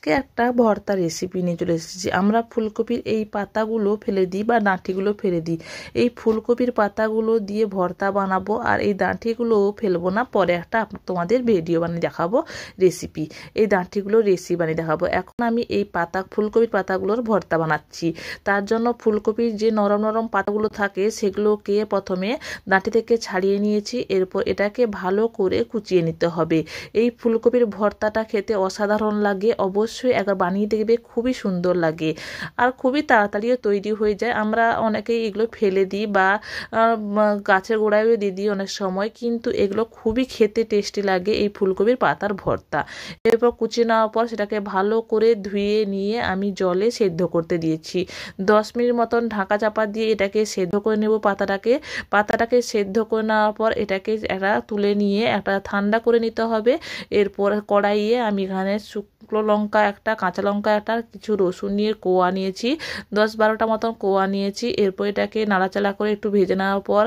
একটা ভর্তা রেসিপি নিয়ে চলে এসেছি। আমরা ফুলকপির এই পাতাগুলো ফেলে দিই বা ডাঁটিগুলো ফেলে দিই। এই ফুলকপির পাতাগুলো দিয়ে ভর্তা বানাবো, আর এই ডাঁটিগুলো ফেলবো না। পরে একটা তোমাদের ভিডিও বানিয়ে দেখাবো রেসিপি। এই ডাঁটিগুলো রেসিপি বানিয়ে দেখাবো। এখন আমি এই ফুলকপির পাতাগুলোর ভর্তা বানাচ্ছি। তার জন্য ফুলকপির যে নরম নরম পাতাগুলো থাকে সেগুলোকে প্রথমে ডাঁটি থেকে ছাড়িয়ে নিয়েছি। এরপর এটাকে ভালো করে কুচিয়ে নিতে হবে। এই ফুলকপির ভর্তাটা খেতে অসাধারণ লাগে। অবশ্যই একবার বানিয়ে দেখবে, খুবই সুন্দর লাগে আর খুবই তাড়াতাড়িও তৈরি হয়ে যায়। আমরা অনেকেই এগুলো ফেলে দিই বা গাছের গোড়ায়ও দিয়ে দিই অনেক সময়, কিন্তু এগুলো খুবই খেতে টেস্টি লাগে এই ফুলকপির পাতার ভর্তা। এরপর কুচিয়ে নেওয়ার পর সেটাকে ভালো করে ধুয়ে নিয়ে আমি জলে সেদ্ধ করতে দিয়েছি। 10 মিনিট মতন ঢাকা চাপা দিয়ে এটাকে সেদ্ধ করে নেব। পাতাটাকে সেদ্ধ করে নেওয়ার পর এটাকে একটা তুলে নিয়ে একটা ঠান্ডা করে নিতে হবে। এরপর কড়াইয়ে আমি এখানে শুকনো লঙ্কা একটা, কাঁচা লঙ্কা একটা, কিছু রসুন নিয়ে কোয়া নিয়েছি, 10-12টা মতন কোয়া নিয়েছি। এরপর এটাকে নাড়াচাড়া করে একটু ভেজে নেওয়ার পর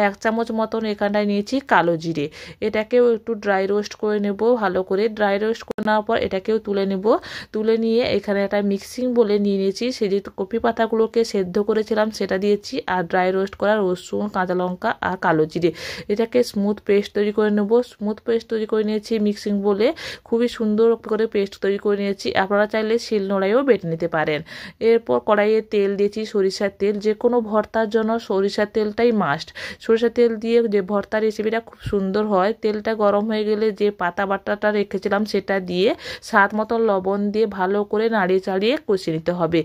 1 চামচ মতন এখানটায় নিয়েছি কালো জিরে। এটাকেও একটু ড্রাই রোস্ট করে নেব। ভালো করে ড্রাই রোস্ট করে নেওয়ার পর এটাকেও তুলে নেব। তুলে নিয়ে এখানে একটা মিক্সিং বলে নিয়ে নিয়েছি। সেই যে কপি পাতাগুলোকে সেদ্ধ করেছিলাম সেটা দিয়েছি, আর ড্রাই রোস্ট করা রসুন, কাঁচা লঙ্কা আর কালো জিরে। এটাকে স্মুথ পেস্ট তৈরি করে নেব। স্মুথ পেস্ট তৈরি করে নিয়েছি মিক্সিং বলে, খুবই সুন্দর করে পেস্ট তৈরি করে নিয়েছি। আপনারা চাইলে শিলনোড়ায়ও বেটে নিতে পারেন। এরপর কড়াইয়ে তেল দিয়েছি, সরিষার তেল। যে কোনো ভর্তার জন্য সরিষার তেলটাই মাস্ট। সরিষার তেল দিয়ে যে ভর্তা রেসিপিটা খুব সুন্দর হয়। তেলটা গরম হয়ে গেলে যে পাতা বাটাটা রেখেছিলাম সেটা দিয়ে স্বাদ মতন লবণ দিয়ে ভালো করে নাড়িয়ে চাড়িয়ে কষিয়ে নিতে হবে।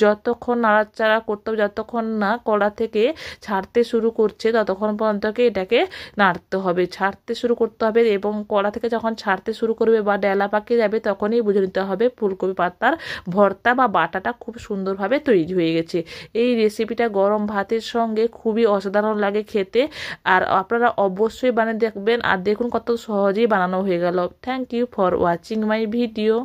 যতক্ষণ নাড়াচাড়া করতে হবে, যতক্ষণ না কড়া থেকে ছাড়তে শুরু করছে ততক্ষণ পর্যন্ত এটাকে নাড়তে হবে, ছাড়তে শুরু করতে হবে। এবং কড়া থেকে যখন ছাড়তে শুরু করবে বা ডেলা পাকিয়ে যাবে তখনই বুঝে নিতে হবে ফুলকপি পাতার ভর্তা বা বাটাটা খুব সুন্দরভাবে তৈরি হয়ে গেছে। এই রেসিপিটা গরম ভাতের সঙ্গে খুবই অসাধারণ লাগে খেতে। আর আপনারা অবশ্যই বানিয়ে দেখবেন, আর দেখুন কত সহজেই বানানো হয়ে গেল। Thank you for watching my video.